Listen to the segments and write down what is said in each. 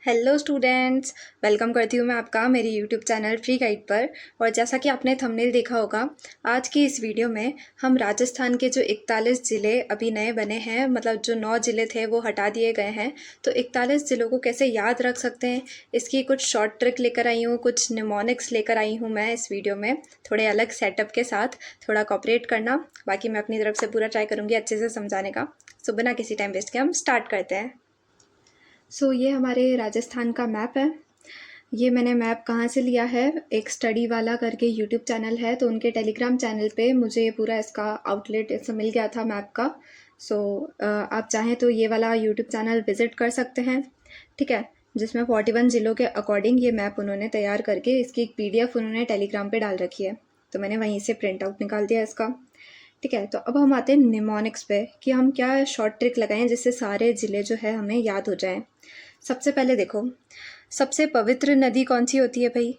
Hello students, welcome करती हूँ मैं आपका मेरी यूट्यूब चैनल फ्री गाइड पर। और जैसा कि आपने थंबनेल देखा होगा, आज की इस वीडियो में हम राजस्थान के जो 41 ज़िले अभी नए बने हैं, मतलब जो 9 ज़िले थे वो हटा दिए गए हैं, तो 41 ज़िलों को कैसे याद रख सकते हैं, इसकी कुछ शॉर्ट ट्रिक लेकर आई हूँ, कुछ निमोनिक्स लेकर आई हूँ मैं इस वीडियो में, थोड़े अलग सेटअप के साथ। थोड़ा कॉपरेट करना, बाकी मैं अपनी तरफ से पूरा ट्राई करूँगी अच्छे से समझाने का। सो बिना किसी टाइम वेस्ट के हम स्टार्ट करते हैं। ये हमारे राजस्थान का मैप है। ये मैंने मैप कहाँ से लिया है, एक स्टडी वाला करके यूट्यूब चैनल है, तो उनके टेलीग्राम चैनल पे मुझे ये पूरा इसका आउटलेट ऐसा मिल गया था मैप का। आप चाहें तो ये वाला यूट्यूब चैनल विज़िट कर सकते हैं, ठीक है, जिसमें 41 ज़िलों के अकॉर्डिंग ये मैप उन्होंने तैयार करके इसकी एक PDF उन्होंने टेलीग्राम पे डाल रखी है, तो मैंने वहीं से प्रिंट आउट निकाल दिया इसका। ठीक है, तो अब हम आते हैं निमोनिक्स पे कि हम क्या शॉर्ट ट्रिक लगाएं जिससे सारे ज़िले जो है हमें याद हो जाएं। सबसे पहले देखो, सबसे पवित्र नदी कौन सी होती है भाई?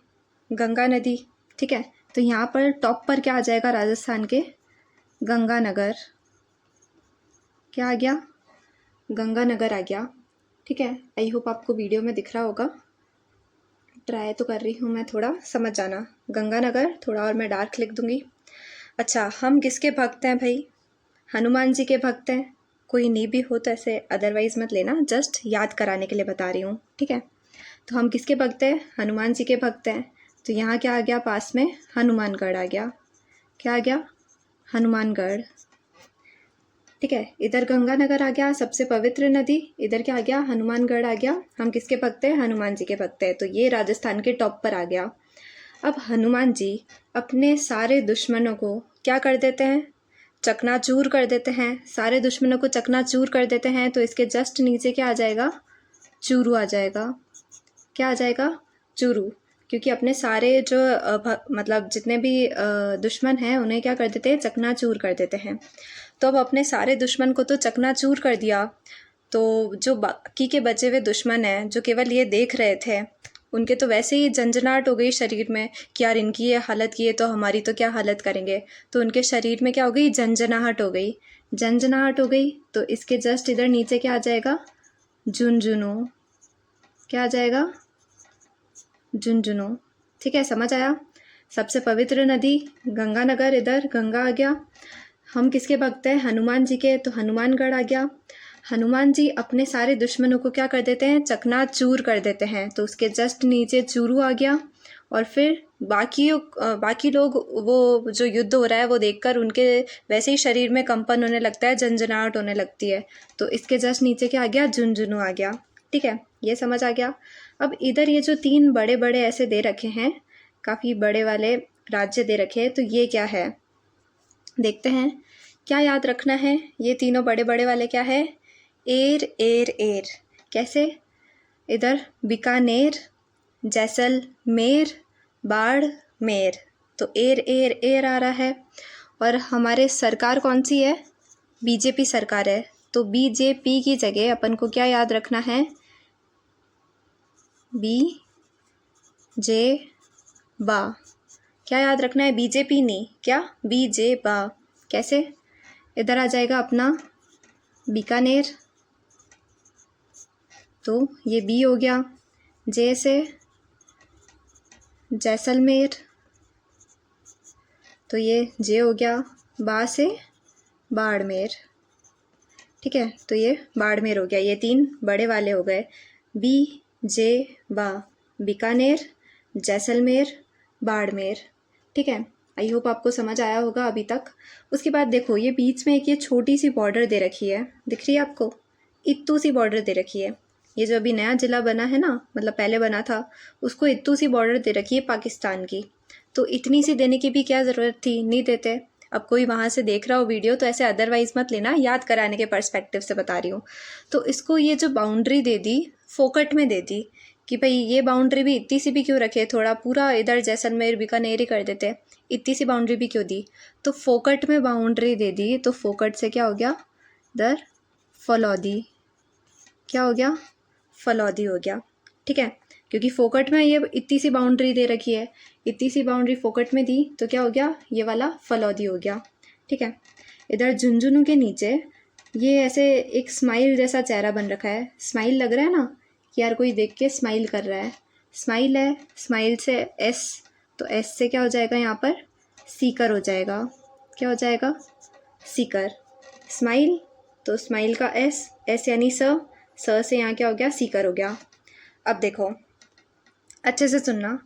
गंगा नदी। ठीक है, तो यहाँ पर टॉप पर क्या आ जाएगा राजस्थान के? गंगानगर। क्या आ गया? गंगानगर आ गया। ठीक है, आई होप आपको वीडियो में दिख रहा होगा, ट्राई तो कर रही हूँ मैं, थोड़ा समझ जाना। गंगानगर, थोड़ा और मैं डार्क लिख दूँगी। अच्छा, हम किसके भक्त हैं भाई? हनुमान जी के भक्त हैं। कोई नहीं भी हो तो ऐसे अदरवाइज मत लेना, जस्ट याद कराने के लिए बता रही हूँ, ठीक है। तो हम किसके भक्त हैं? हनुमान जी के भक्त हैं। तो यहाँ क्या आ गया पास में? हनुमानगढ़ आ गया। क्या आ गया? हनुमानगढ़। ठीक है, इधर गंगानगर आ गया, सबसे पवित्र नदी। इधर क्या आ गया? हनुमानगढ़ आ गया। हम किसके भक्त हैं? हनुमान जी के भक्त हैं, तो ये राजस्थान के टॉप पर आ गया। अब हनुमान जी अपने सारे दुश्मनों को क्या कर देते हैं? चकनाचूर कर देते हैं। सारे दुश्मनों को चकनाचूर कर देते हैं, तो इसके जस्ट नीचे क्या आ जाएगा? चूरू आ जाएगा। क्या आ जाएगा? चूरू। क्योंकि अपने सारे जो मतलब जितने भी दुश्मन हैं उन्हें क्या कर देते हैं? चकनाचूर कर देते हैं। तो अब अपने सारे दुश्मन को तो चकनाचूर कर दिया, तो जो बाकी के बचे हुए दुश्मन हैं जो केवल ये देख रहे थे, उनके तो वैसे ही झंझनाहट हो गई शरीर में कि यार इनकी ये हालत की है तो हमारी तो क्या हालत करेंगे। तो उनके शरीर में क्या हो गई? झंझनाहट हो गई। झंझनाहट हो गई, तो इसके जस्ट इधर नीचे क्या आ जाएगा? झुंझुनू। क्या आ जाएगा? झुंझुनू। ठीक है, समझ आया? सबसे पवित्र नदी गंगानगर, इधर गंगा आ गया। हम किसके भक्त हैं? हनुमान जी के, तो हनुमानगढ़ आ गया। हनुमान जी अपने सारे दुश्मनों को क्या कर देते हैं? चकनाचूर कर देते हैं, तो उसके जस्ट नीचे चूरू आ गया। और फिर बाकी लोग वो जो युद्ध हो रहा है वो देखकर उनके वैसे ही शरीर में कंपन होने लगता है, झंझनाहट होने लगती है, तो इसके जस्ट नीचे क्या आ गया? झुंझुनू आ गया। ठीक है, ये समझ आ गया। अब इधर ये जो 3 बड़े बड़े ऐसे दे रखे हैं, काफ़ी बड़े वाले राज्य दे रखे हैं, तो ये क्या है देखते हैं। क्या याद रखना है? ये तीनों बड़े बड़े वाले क्या है? एर एर एर। कैसे? इधर बीकानेर, जैसलमेर, बाड़मेर, तो एर एर एर आ रहा है। और हमारे सरकार कौन सी है? बीजेपी सरकार है, तो बीजेपी की जगह अपन को क्या याद रखना है? बी जे बा। क्या याद रखना है? बीजेपी नहीं, क्या? बीजे बा। कैसे? इधर आ जाएगा अपना बीकानेर, तो ये बी हो गया। जे से जैसलमेर, तो ये जे हो गया। बा से बाड़मेर। ठीक है, तो ये बाड़मेर हो गया। ये 3 बड़े वाले हो गए, बी जे बा, बीकानेर, जैसलमेर, बाड़मेर। ठीक है, आई होप आपको समझ आया होगा अभी तक। उसके बाद देखो, ये बीच में एक ये छोटी सी बॉर्डर दे रखी है, दिख रही है आपको? इत्तू सी बॉर्डर दे रखी है। ये जो अभी नया ज़िला बना है ना, मतलब पहले बना था, उसको इत्तू सी बॉर्डर दे रखी है पाकिस्तान की। तो इतनी सी देने की भी क्या ज़रूरत थी? नहीं देते। अब कोई वहाँ से देख रहा हो वीडियो तो ऐसे अदरवाइज़ मत लेना, याद कराने के पर्सपेक्टिव से बता रही हूँ। तो इसको ये जो बाउंड्री दे दी, फोकट में दे दी कि भाई ये बाउंड्री भी इतनी सी भी क्यों रखे, थोड़ा पूरा इधर जैसलमेर बीकानेर ही कर देते, इतनी सी बाउंड्री भी क्यों दी? तो फोकट में बाउंड्री दे दी, तो फोकट से क्या हो गया? इधर फलौदी। क्या हो गया? फलौदी हो गया। ठीक है, क्योंकि फोकट में ये इतनी सी बाउंड्री दे रखी है, इतनी सी बाउंड्री फोकट में दी, तो क्या हो गया? ये वाला फलौदी हो गया। ठीक है, इधर झुंझुनू के नीचे ये ऐसे एक स्माइल जैसा चेहरा बन रखा है, स्माइल लग रहा है ना कि यार कोई देख के स्माइल कर रहा है, स्माइल है, स्माइल से एस, तो एस से क्या हो जाएगा यहाँ पर, सीकर हो जाएगा। क्या हो जाएगा, सीकर। स्माइल, तो स्माइल का एस, एस यानी स से यहाँ क्या हो गया, सीकर हो गया। अब देखो अच्छे से सुनना,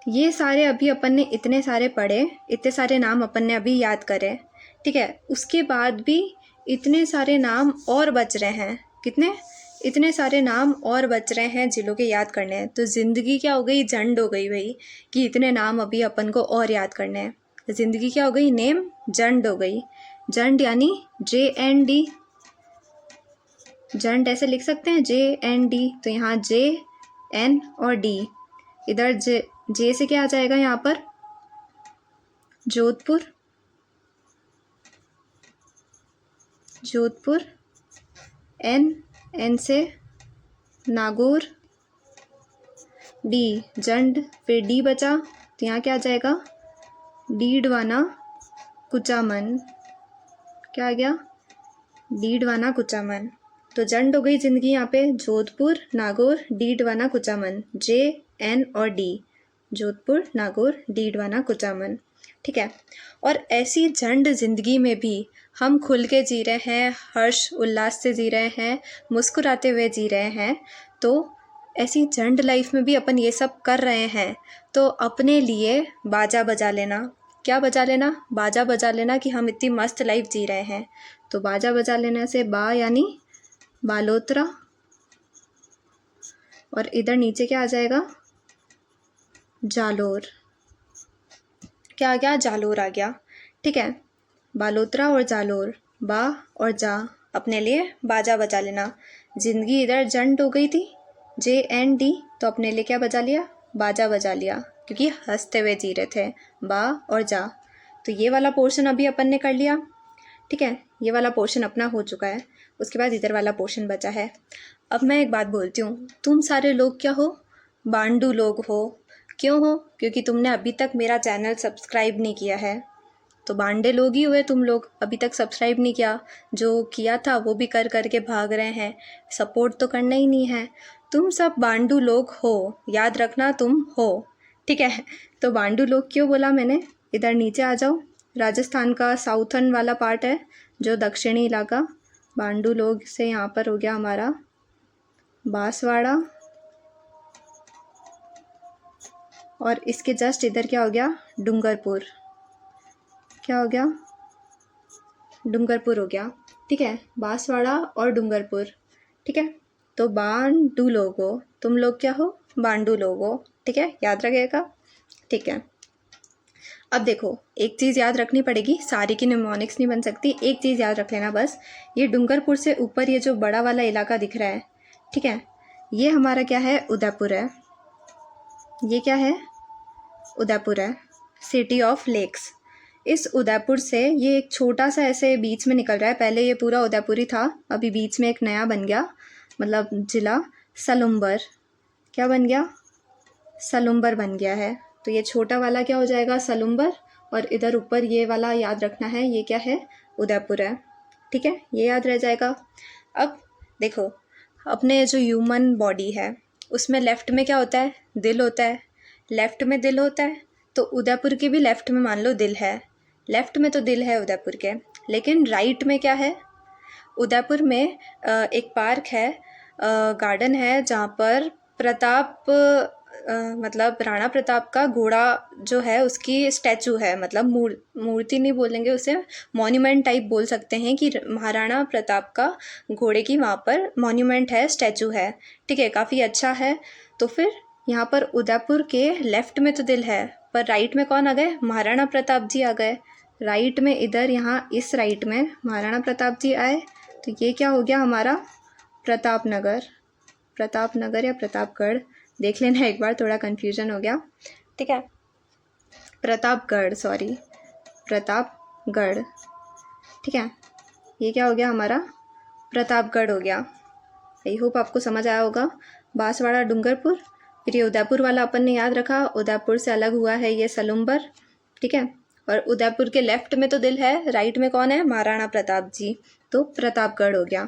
ये सारे अभी अपन ने इतने सारे पढ़े, इतने सारे नाम अपन ने अभी याद करे, ठीक है। उसके बाद भी इतने सारे नाम और बच रहे हैं। कितने, इतने सारे नाम और बच रहे हैं जिलों के याद करने हैं। तो ज़िंदगी क्या हो गई, झंड हो गई भाई, कि इतने नाम अभी अपन को और याद करने हैं। ज़िंदगी क्या हो गई, नेम झंड हो गई। झंड यानी JND, झंड ऐसे लिख सकते हैं JND। तो यहाँ JN और D, इधर जे से क्या आ जाएगा यहाँ पर, जोधपुर, जोधपुर। एन से नागौर, डी जंड, फिर डी बचा, तो यहाँ क्या आ जाएगा, डीडवाना कुचामन। क्या आ गया, डीडवाना कुचामन। तो जंड हो गई ज़िंदगी यहाँ पे, जोधपुर, नागौर, डीडवाना कुचामन, JN और D, जोधपुर, नागौर, डीडवाना कुचामन, ठीक है। और ऐसी झंड ज़िंदगी में भी हम खुल के जी रहे हैं, हर्ष उल्लास से जी रहे हैं, मुस्कुराते हुए जी रहे हैं। तो ऐसी झंड लाइफ में भी अपन ये सब कर रहे हैं, तो अपने लिए बाजा बजा लेना। क्या बजा लेना, बाजा बजा लेना, कि हम इतनी मस्त लाइफ जी रहे हैं। तो बाजा बजा लेने से बा यानी बालोतरा, और इधर नीचे क्या आ जाएगा, जालोर। क्या आ गया, जालोर आ गया, ठीक है। बालोतरा और जालोर, बा और जा, अपने लिए बाजा बजा लेना। जिंदगी इधर जंड हो गई थी, JND, तो अपने लिए क्या बजा लिया, बाजा बजा लिया, क्योंकि हंसते हुए जी रहे थे, बा और जा। तो ये वाला पोर्शन अभी अपन ने कर लिया, ठीक है। ये वाला पोर्शन अपना हो चुका है। उसके बाद इधर वाला पोर्शन बचा है। अब मैं एक बात बोलती हूँ, तुम सारे लोग क्या हो, बांडू लोग हो। क्यों हो, क्योंकि तुमने अभी तक मेरा चैनल सब्सक्राइब नहीं किया है। तो बांडे लोग ही हुए तुम लोग, अभी तक सब्सक्राइब नहीं किया। जो किया था वो भी कर के भाग रहे हैं, सपोर्ट तो करना ही नहीं है। तुम सब बांडू लोग हो, याद रखना तुम हो, ठीक है। तो बांडू लोग क्यों बोला मैंने, इधर नीचे आ जाओ। राजस्थान का साउथर्न वाला पार्ट है, जो दक्षिणी इलाका, बांडू लोग से यहाँ पर हो गया हमारा बांसवाड़ा, और इसके जस्ट इधर क्या हो गया, डूंगरपुर। क्या हो गया, डूंगरपुर हो गया, ठीक है। बांसवाड़ा और डूंगरपुर, ठीक है। तो बांडू लोग हो, तुम लोग क्या हो, बांडू लोग हो, ठीक है, याद रखिएगा, ठीक है। अब देखो एक चीज़ याद रखनी पड़ेगी, सारी की निमोनिक्स नहीं बन सकती। एक चीज़ याद रख लेना बस, ये डूंगरपुर से ऊपर ये जो बड़ा वाला इलाका दिख रहा है, ठीक है, ये हमारा क्या है, उदयपुर है। ये क्या है, उदयपुर है, सिटी ऑफ लेक्स। इस उदयपुर से ये एक छोटा सा ऐसे बीच में निकल रहा है। पहले ये पूरा उदयपुर ही था, अभी बीच में एक नया बन गया, मतलब जिला सलुम्बर। क्या बन गया, सलुम्बर बन गया है। तो ये छोटा वाला क्या हो जाएगा, सलुम्बर, और इधर ऊपर ये वाला याद रखना है, ये क्या है, उदयपुर है, ठीक है, ये याद रह जाएगा। अब देखो अपने जो ह्यूमन बॉडी है उसमें लेफ़्ट में क्या होता है, दिल होता है। लेफ़्ट में दिल होता है, तो उदयपुर के भी लेफ़्ट में मान लो दिल है। लेफ़्ट में तो दिल है उदयपुर के, लेकिन राइट में क्या है, उदयपुर में एक पार्क है, गार्डन है, जहाँ पर प्रताप मतलब राणा प्रताप का घोड़ा जो है उसकी स्टैचू है। मतलब मूर्ति नहीं बोलेंगे उसे, मॉन्यूमेंट टाइप बोल सकते हैं, कि महाराणा प्रताप का घोड़े की वहाँ पर मॉन्यूमेंट है, स्टैचू है, ठीक है, काफ़ी अच्छा है। तो फिर यहाँ पर उदयपुर के लेफ़्ट में तो दिल है, पर राइट में कौन आ गए, महाराणा प्रताप जी आ गए। राइट में इधर यहाँ इस राइट में महाराणा प्रताप जी आए, तो ये क्या हो गया हमारा, प्रतापनगर। प्रतापनगर या प्रतापगढ़, देख लेना एक बार, थोड़ा कन्फ्यूजन हो गया, ठीक है, प्रतापगढ़, सॉरी, प्रतापगढ़, ठीक है। ये क्या हो गया हमारा, प्रतापगढ़ हो गया। आई होप आपको समझ आया होगा। बांसवाड़ा, डूंगरपुर, फिर ये उदयपुर वाला अपन ने याद रखा, उदयपुर से अलग हुआ है ये सलुम्बर, ठीक है। और उदयपुर के लेफ़्ट में तो दिल है, राइट में कौन है, महाराणा प्रताप जी, तो प्रतापगढ़ हो गया।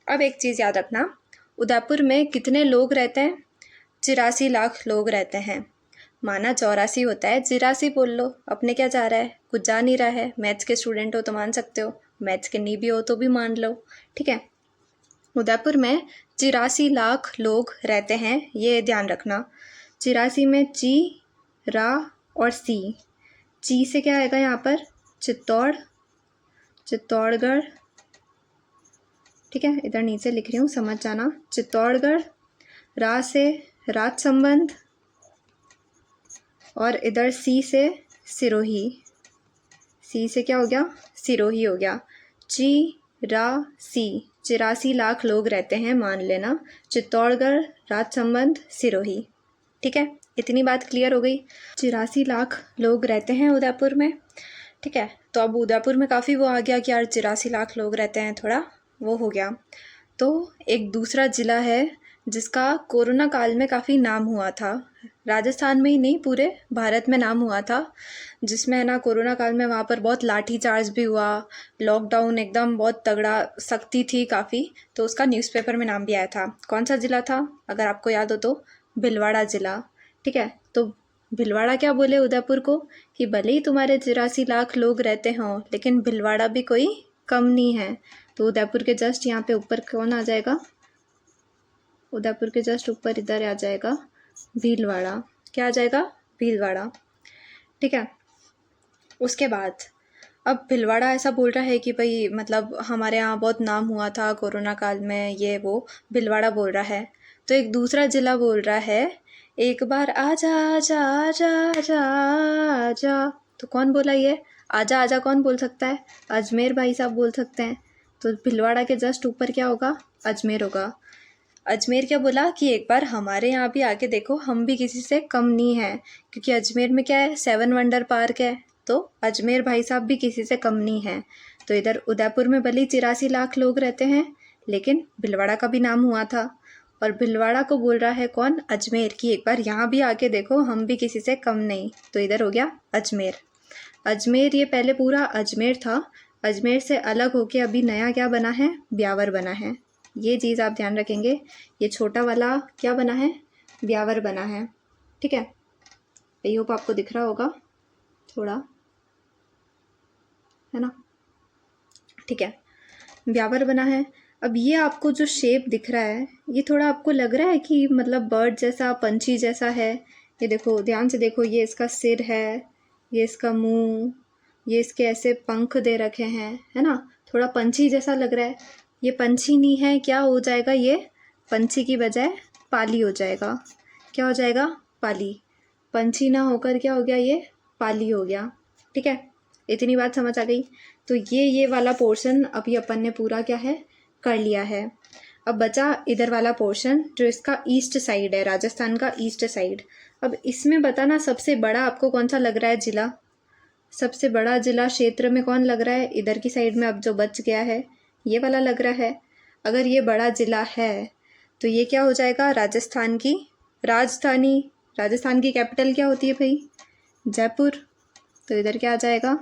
अब एक चीज़ याद रखना, उदयपुर में कितने लोग रहते हैं? 84 लाख लोग रहते हैं। माना 84 होता है, 84 बोल लो, अपने क्या जा रहा है, कुछ जा नहीं रहा है। मैथ्स के स्टूडेंट हो तो मान सकते हो, मैथ्स के नहीं भी हो तो भी मान लो, ठीक है। उदयपुर में 84 लाख लोग रहते हैं, ये ध्यान रखना। 84 में ची, रा और सी। ची से क्या आएगा यहाँ पर? चित्तौड़गढ़, ठीक है, इधर नीचे लिख रही हूँ, समझ जाना। चित्तौड़गढ़। रा से राजसमंद, और इधर सी से सिरोही। सी से क्या हो गया? सिरोही हो गया। सी 84 लाख लोग रहते हैं, मान लेना। चित्तौड़गढ़, राजसमंद, सिरोही, ठीक है। इतनी बात क्लियर हो गई। 84 लाख लोग रहते हैं उदयपुर में, ठीक है। तो अब उदयपुर में काफ़ी वो आ गया कि यार 84 लाख लोग रहते हैं, थोड़ा वो हो गया। तो एक दूसरा ज़िला है जिसका कोरोना काल में काफ़ी नाम हुआ था, राजस्थान में ही नहीं पूरे भारत में नाम हुआ था, जिसमें है ना कोरोना काल में वहाँ पर बहुत लाठीचार्ज भी हुआ, लॉकडाउन एकदम बहुत तगड़ा, सख्ती थी काफ़ी, तो उसका न्यूज़पेपर में नाम भी आया था। कौन सा ज़िला था? अगर आपको याद हो तो भीलवाड़ा ज़िला, ठीक है। तो भीलवाड़ा क्या बोले उदयपुर को कि भले ही तुम्हारे 84 लाख लोग रहते हों, लेकिन भीलवाड़ा भी कोई कम नहीं है। तो उदयपुर के जस्ट यहाँ पे ऊपर कौन आ जाएगा? उदयपुर के जस्ट ऊपर इधर आ जाएगा भीलवाड़ा। क्या आ जाएगा? भीलवाड़ा, ठीक है। उसके बाद अब भीलवाड़ा ऐसा बोल रहा है कि भाई मतलब हमारे यहाँ बहुत नाम हुआ था कोरोना काल में, ये वो भीलवाड़ा बोल रहा है। तो एक दूसरा ज़िला बोल रहा है, एक बार आजा आजा आजा आजा आजा। तो कौन बोला ये? आजा आजा कौन बोल सकता है? अजमेर भाई साहब बोल सकते हैं। तो भीलवाड़ा के जस्ट ऊपर क्या होगा? अजमेर होगा। अजमेर क्या बोला कि एक बार हमारे यहाँ भी आके देखो, हम भी किसी से कम नहीं है, क्योंकि अजमेर में क्या है? 7 वंडर पार्क है, तो अजमेर भाई साहब भी किसी से कम नहीं है। तो इधर उदयपुर में भले 84 लाख लोग रहते हैं, लेकिन भीलवाड़ा का भी नाम हुआ था, और भीलवाड़ा को बोल रहा है कौन? अजमेर, की एक बार यहाँ भी आके देखो, हम भी किसी से कम नहीं। तो इधर हो गया अजमेर। अजमेर ये पहले पूरा अजमेर था, अजमेर से अलग होके अभी नया क्या बना है? ब्यावर बना है। ये चीज़ आप ध्यान रखेंगे। ये छोटा वाला क्या बना है? ब्यावर बना है, ठीक है। आई होप आपको दिख रहा होगा थोड़ा, है ना, ठीक है। ब्यावर बना है। अब ये आपको जो शेप दिख रहा है, ये थोड़ा आपको लग रहा है कि मतलब बर्ड जैसा, पंछी जैसा है। ये देखो, ध्यान से देखो, ये इसका सिर है, ये इसका मुंह, ये इसके ऐसे पंख दे रखे हैं, है ना, थोड़ा पंछी जैसा लग रहा है। ये पंछी नहीं है, क्या हो जाएगा? ये पंछी की बजाय पाली हो जाएगा। क्या हो जाएगा? पाली। पंछी ना होकर क्या हो गया? ये पाली हो गया, ठीक है। इतनी बात समझ आ गई। तो ये वाला पोर्शन अभी अपन ने पूरा क्या है? कर लिया है। अब बचा इधर वाला पोर्शन जो इसका ईस्ट साइड है, राजस्थान का ईस्ट साइड। अब इसमें बताना सबसे बड़ा आपको कौन सा लग रहा है जिला? सबसे बड़ा जिला क्षेत्र में कौन लग रहा है? इधर की साइड में अब जो बच गया है, ये वाला लग रहा है। अगर ये बड़ा जिला है तो ये क्या हो जाएगा? राजस्थान की राजधानी। राजस्थान की कैपिटल क्या होती है भाई? जयपुर। तो इधर क्या आ जाएगा?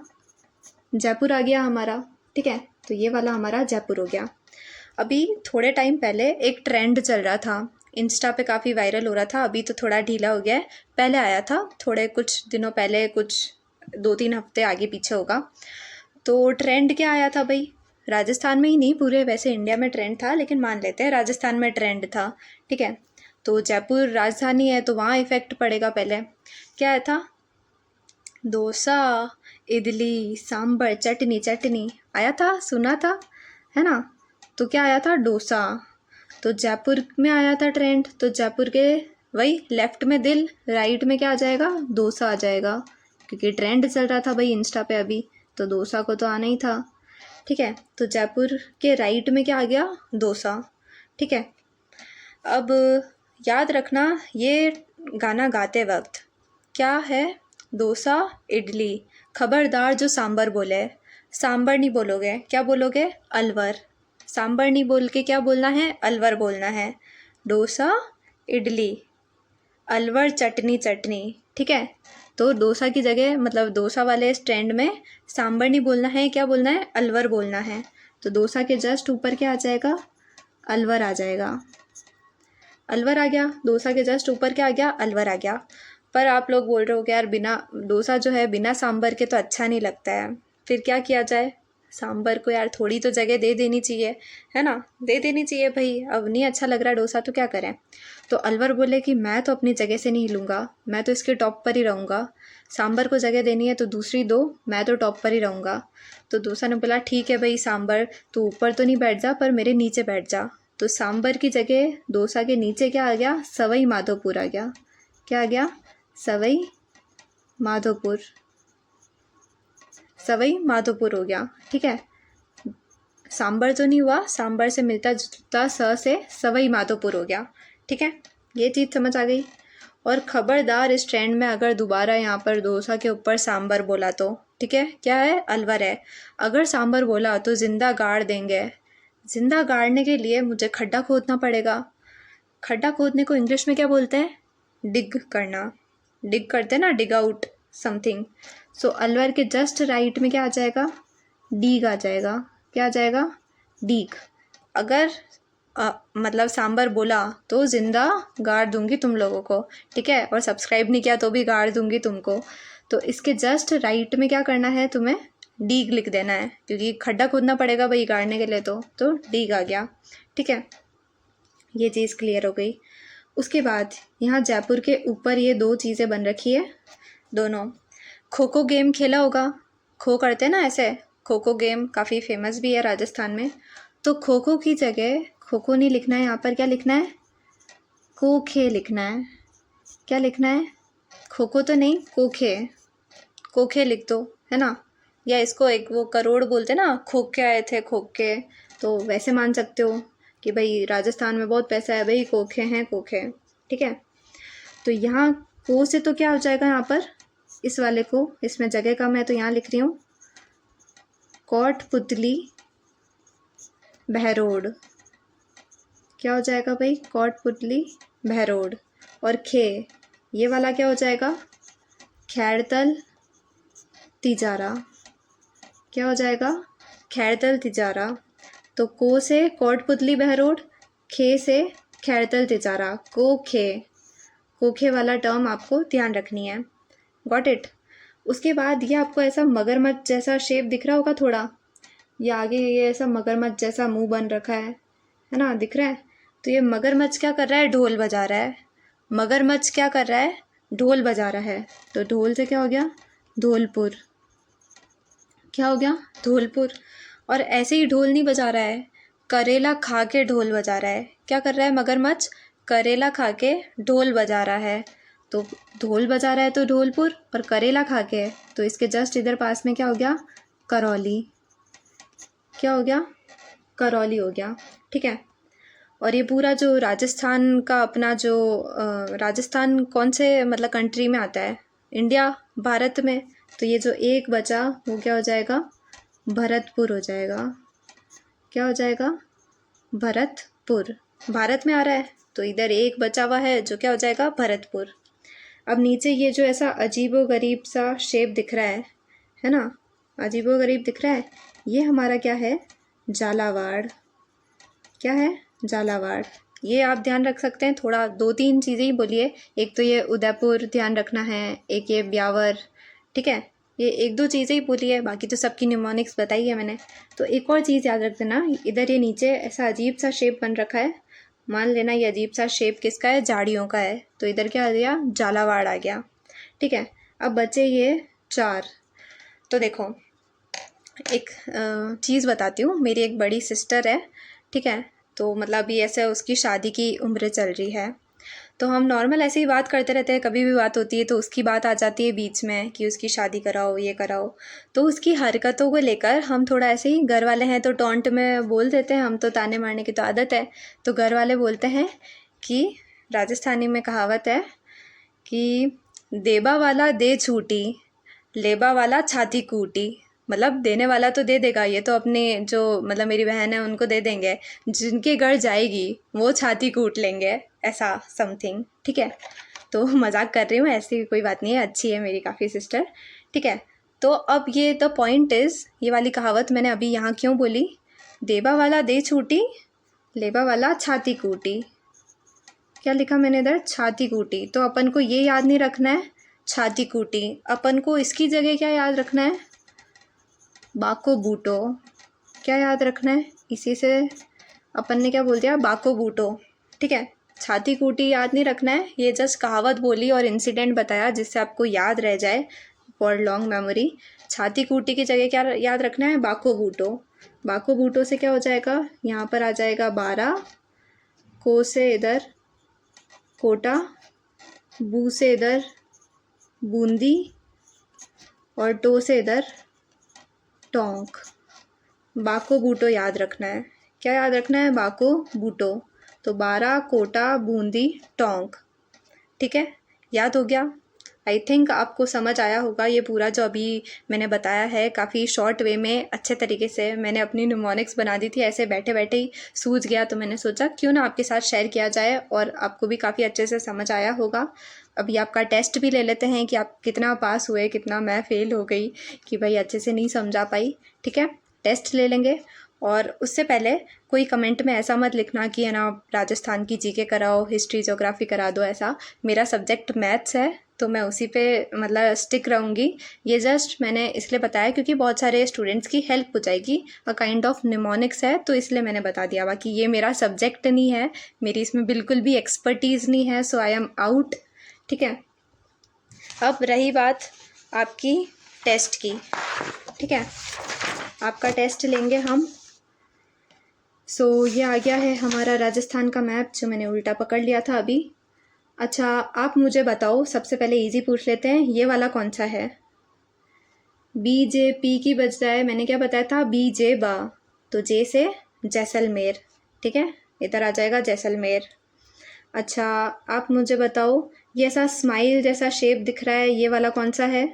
जयपुर आ गया हमारा, ठीक है। तो ये वाला हमारा जयपुर हो गया। अभी थोड़े टाइम पहले एक ट्रेंड चल रहा था, इंस्टा पे काफ़ी वायरल हो रहा था, अभी तो थोड़ा ढीला हो गया है, पहले आया था थोड़े कुछ दिनों पहले, कुछ 2-3 हफ्ते आगे पीछे होगा। तो ट्रेंड क्या आया था भाई? राजस्थान में ही नहीं, पूरे वैसे इंडिया में ट्रेंड था, लेकिन मान लेते हैं राजस्थान में ट्रेंड था, ठीक है। तो जयपुर राजधानी है तो वहाँ इफ़ेक्ट पड़ेगा। पहले क्या आया था? डोसा, इडली, सांभर, चटनी आया था, सुना था, है ना। तो क्या आया था? डोसा। तो जयपुर में आया था ट्रेंड, तो जयपुर के वही लेफ्ट में दिल, राइट में क्या आ जाएगा? डोसा आ जाएगा, क्योंकि ट्रेंड चल रहा था भाई इंस्टा पे अभी, तो डोसा को तो आना ही था, ठीक है। तो जयपुर के राइट में क्या आ गया? डोसा, ठीक है। अब याद रखना, ये गाना गाते वक्त क्या है? डोसा, इडली। खबरदार जो सांबर बोले, सांबर नहीं बोलोगे, क्या बोलोगे? अलवर। सांबर नहीं बोल के क्या बोलना है? अलवर बोलना है। डोसा, इडली, अलवर, चटनी, ठीक है। तो डोसा की जगह, मतलब डोसा वाले स्टैंड में सांबर नहीं बोलना है, क्या बोलना है? अलवर बोलना है। तो डोसा के जस्ट ऊपर क्या आ जाएगा? अलवर आ जाएगा, अलवर आ गया, डोसा के जस्ट ऊपर क्या आ गया, अलवर आ गया। पर आप लोग बोल रहे हो कि यार बिना डोसा जो है बिना सांभर के तो अच्छा नहीं लगता है, फिर क्या किया जाए? सांभर को यार थोड़ी तो जगह दे देनी चाहिए, है ना, दे देनी चाहिए भाई। अब नहीं अच्छा लग रहा डोसा तो क्या करें? तो अलवर बोले कि मैं तो अपनी जगह से नहीं हिलूंगा, मैं तो इसके टॉप पर ही रहूँगा। सांभर को जगह देनी है तो दूसरी दो, मैं तो टॉप पर ही रहूँगा। तो डोसा ने बोला ठीक है भाई सांभर, तू ऊपर तो नहीं बैठ जा पर मेरे नीचे बैठ जा। तो सांभर की जगह डोसा के नीचे क्या आ गया, सवाई माधोपुर आ गया। क्या आ गया? सवाई माधोपुर। सवाई माधोपुर हो गया, ठीक है। सांभर तो नहीं हुआ, सांभर से मिलता जुलता स से सवाई माधोपुर हो गया, ठीक है। ये चीज़ समझ आ गई। और खबरदार इस ट्रेंड में अगर दोबारा यहाँ पर डोसा के ऊपर सांभर बोला तो, ठीक है, क्या है, अलवर है, अगर सांभर बोला तो जिंदा गाड़ देंगे। जिंदा गाड़ने के लिए मुझे खड्डा खोदना पड़ेगा। खड्डा खोदने को इंग्लिश में क्या बोलते हैं? डिग करना। डिग करते हैं ना, डिग आउट समथिंग। सो अलवर के जस्ट राइट में क्या आ जाएगा? डीग आ जाएगा। क्या आ जाएगा? डीग। अगर मतलब सांभर बोला तो जिंदा गाड़ दूंगी तुम लोगों को, ठीक है। और सब्सक्राइब नहीं किया तो भी गाड़ दूंगी तुमको। तो इसके जस्ट राइट में क्या करना है तुम्हें? डीग लिख देना है, क्योंकि खड्डा खोदना पड़ेगा भाई गाड़ने के लिए, तो डीग आ गया, ठीक है। ये चीज़ क्लियर हो गई। उसके बाद यहाँ जयपुर के ऊपर ये दो चीज़ें बन रखी है, दोनों। खो खो गेम खेला होगा, खो करते हैं ना ऐसे, खो खो गेम काफ़ी फेमस भी है राजस्थान में। तो खो खो की जगह खो खो नहीं लिखना है, यहाँ पर क्या लिखना है? कोखे लिखना है। क्या लिखना है? खो खो तो नहीं, कोखे। कोखे लिख दो, है ना। या इसको एक वो करोड़ बोलते ना, खोखे आए थे खोखे, तो वैसे मान सकते हो कि भाई राजस्थान में बहुत पैसा है भाई, खोखे हैं खोखे, ठीक है। तो यहाँ को से तो क्या हो जाएगा यहाँ पर, इस वाले को, इसमें जगह कम है तो यहाँ लिख रही हूँ कोटपुतली बहरोड। क्या हो जाएगा भाई? कोटपुतली बहरोड। और खे, ये वाला क्या हो जाएगा? खैरतल तिजारा। क्या हो जाएगा? खैरतल तिजारा। तो को से कोटपुतली बहरोड, खे से खैरतल तिजारा, को खे। कोखे वाला टर्म आपको ध्यान रखनी है। Got it. उसके बाद ये आपको ऐसा मगरमच्छ जैसा शेप दिख रहा होगा थोड़ा, ये आगे ये ऐसा मगरमच्छ जैसा मुंह बन रखा है ना, दिख रहा है। तो ये मगरमच्छ क्या कर रहा है? ढोल बजा रहा है। मगरमच्छ क्या कर रहा है? ढोल बजा रहा है। तो ढोल से क्या हो गया? धौलपुर। क्या हो गया? धौलपुर। और ऐसे ही ढोल नहीं बजा रहा है, करेला खा के ढोल बजा रहा है। क्या कर रहा है मगरमच्छ? करेला खा के ढोल बजा रहा है। तो ढोल बजा रहा है तो धौलपुर, और करेला खा के, तो इसके जस्ट इधर पास में क्या हो गया? करौली। क्या हो गया? करौली हो गया, ठीक है। और ये पूरा जो राजस्थान का अपना जो राजस्थान कौन से मतलब कंट्री में आता है? इंडिया, भारत में। तो ये जो एक बचा वो क्या हो जाएगा? भरतपुर हो जाएगा। क्या हो जाएगा? भरतपुर। भारत में आ रहा है तो इधर एक बचा हुआ है जो क्या हो जाएगा? भरतपुर। अब नीचे ये जो ऐसा अजीबो गरीब सा शेप दिख रहा है ना, अजीबो गरीब दिख रहा है, ये हमारा क्या है? झालावाड़। क्या है? झालावाड़। ये आप ध्यान रख सकते हैं, थोड़ा दो तीन चीज़ें ही बोलिए। एक तो ये उदयपुर ध्यान रखना है, एक ये ब्यावर, ठीक है। ये एक दो चीज़ें ही बोलिए, बाकी तो सबकी न्यूमोनिक्स बताई है मैंने। तो एक और चीज़ याद रख देना, इधर ये नीचे ऐसा अजीब सा शेप बन रखा है, मान लेना ये अजीब सा शेप किसका है? झाड़ियों का है। तो इधर क्या आ गया? झालावाड़ आ गया, ठीक है। अब बचे ये चार। तो देखो एक चीज़ बताती हूँ, मेरी एक बड़ी सिस्टर है, ठीक है। तो मतलब अभी ऐसे उसकी शादी की उम्र चल रही है, तो हम नॉर्मल ऐसे ही बात करते रहते हैं, कभी भी बात होती है तो उसकी बात आ जाती है बीच में कि उसकी शादी कराओ, ये कराओ। तो उसकी हरकतों को लेकर हम थोड़ा ऐसे ही, घर वाले हैं तो टॉन्ट में बोल देते हैं, हम तो ताने मारने की तो आदत है। तो घर वाले बोलते हैं कि राजस्थानी में कहावत है कि देबा वाला दे छूटी, लेबा वाला छाती कूटी। मतलब देने वाला तो दे देगा, ये तो अपने जो मतलब मेरी बहन है उनको दे देंगे, जिनके घर जाएगी वो छाती कूट लेंगे, ऐसा समथिंग, ठीक है। तो मजाक कर रही हूँ, ऐसी कोई बात नहीं है, अच्छी है मेरी काफ़ी सिस्टर, ठीक है। तो अब ये द पॉइंट इज़, ये वाली कहावत मैंने अभी यहाँ क्यों बोली? देबा वाला दे छूटी, लेबा वाला छाती कूटी। क्या लिखा मैंने इधर, छाती कूटी। तो अपन को ये याद नहीं रखना है छाती कूटी, अपन को इसकी जगह क्या याद रखना है, बाको बूटो। क्या याद रखना है, इसी से अपन ने क्या बोल दिया, बाको बूटो। ठीक है, छाती कूटी याद नहीं रखना है, ये जस्ट कहावत बोली और इंसिडेंट बताया जिससे आपको याद रह जाए फॉर लॉन्ग मेमोरी। छाती कूटी की जगह क्या याद रखना है, बाको बूटो। बाको बूटो से क्या हो जाएगा, यहाँ पर आ जाएगा 12, को से इधर कोटा, बू से इधर बूंदी और टो से इधर टोंक। बाको बूटो याद रखना है। क्या याद रखना है, बाको बूटो। तो 12, कोटा, बूंदी, टोंक। ठीक है, याद हो गया। आई थिंक आपको समझ आया होगा ये पूरा जो अभी मैंने बताया है, काफ़ी शॉर्ट वे में अच्छे तरीके से मैंने अपनी निमोनिक्स बना दी थी, ऐसे बैठे बैठे ही सूझ गया, तो मैंने सोचा क्यों ना आपके साथ शेयर किया जाए और आपको भी काफ़ी अच्छे से समझ आया होगा। अभी आपका टेस्ट भी ले लेते हैं कि आप कितना पास हुए, कितना मैं फ़ेल हो गई कि भाई अच्छे से नहीं समझा पाई। ठीक है, टेस्ट ले लेंगे। और उससे पहले कोई कमेंट में ऐसा मत लिखना कि है ना राजस्थान की जीके कराओ, हिस्ट्री ज्योग्राफी करा दो, ऐसा। मेरा सब्जेक्ट मैथ्स है तो मैं उसी पे मतलब स्टिक रहूँगी। ये जस्ट मैंने इसलिए बताया क्योंकि बहुत सारे स्टूडेंट्स की हेल्प हो जाएगी, अ काइंड ऑफ निमोनिक्स है तो इसलिए मैंने बता दिया। बाकी ये मेरा सब्जेक्ट नहीं है, मेरी इसमें बिल्कुल भी एक्सपर्टीज़ नहीं है, सो आई एम आउट। ठीक है, अब रही बात आपकी टेस्ट की। ठीक है, आपका टेस्ट लेंगे हम। सो ये आ गया है हमारा राजस्थान का मैप जो मैंने उल्टा पकड़ लिया था अभी। अच्छा, आप मुझे बताओ, सबसे पहले इजी पूछ लेते हैं, ये वाला कौन सा है, BJP की बजाय मैंने क्या बताया था, BJ बा, तो जे से जैसलमेर। ठीक है, इधर आ जाएगा जैसलमेर। अच्छा, आप मुझे बताओ, ये ऐसा स्माइल जैसा शेप दिख रहा है, ये वाला कौन सा है,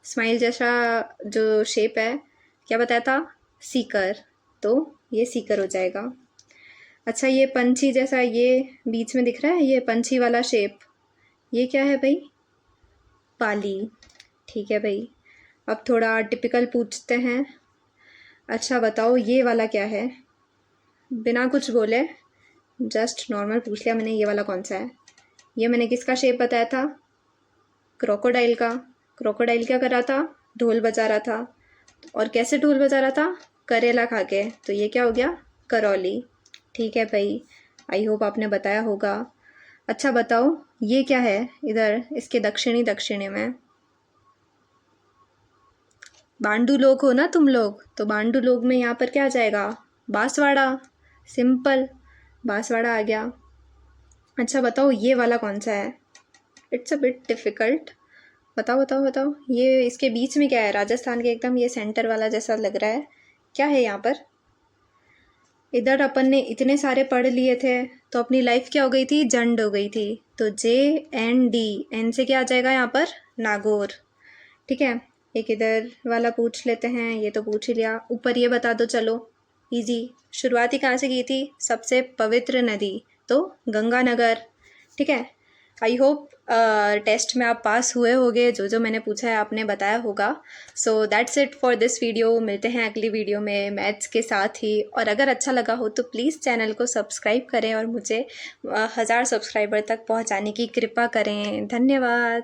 स्माइल जैसा जो शेप है, क्या बताया था, सीकर, तो ये सीकर हो जाएगा। अच्छा, ये पंछी जैसा ये बीच में दिख रहा है, ये पंछी वाला शेप, ये क्या है भाई, पाली। ठीक है भाई, अब थोड़ा टिपिकल पूछते हैं। अच्छा बताओ, ये वाला क्या है, बिना कुछ बोले जस्ट नॉर्मल पूछ लिया मैंने, ये वाला कौन सा है, ये मैंने किसका शेप बताया था, क्रोकोडाइल का। क्रोकोडाइल क्या कर रहा था, ढोल बजा रहा था, और कैसे ढोल बजा रहा था, करेला खा के, तो ये क्या हो गया, करौली। ठीक है भाई, आई होप आपने बताया होगा। अच्छा बताओ, ये क्या है इधर इसके दक्षिणी में, बांडू लोग हो ना तुम लोग, तो बांडू लोग में यहाँ पर क्या आ जाएगा, बांसवाड़ा। सिंपल, बांसवाड़ा आ गया। अच्छा बताओ, ये वाला कौन सा है, इट्स अ बिट डिफ़िकल्ट, बताओ बताओ बताओ, ये इसके बीच में क्या है, राजस्थान के एकदम ये सेंटर वाला जैसा लग रहा है, क्या है यहाँ पर। इधर अपन ने इतने सारे पढ़ लिए थे तो अपनी लाइफ क्या हो गई थी, जंड हो गई थी, तो JND, एन से क्या आ जाएगा यहाँ पर, नागौर। ठीक है, एक इधर वाला पूछ लेते हैं, ये तो पूछ ही लिया। ऊपर ये बता दो, चलो इजी, शुरुआती कहाँ से की थी, सबसे पवित्र नदी, तो गंगानगर। ठीक है, आई होप टेस्ट में आप पास हुए होगे, जो जो मैंने पूछा है आपने बताया होगा। So that's it for this video, मिलते हैं अगली वीडियो में मैथ्स के साथ ही। और अगर अच्छा लगा हो तो प्लीज़ चैनल को सब्सक्राइब करें और मुझे 1000 सब्सक्राइबर तक पहुंचाने की कृपा करें। धन्यवाद।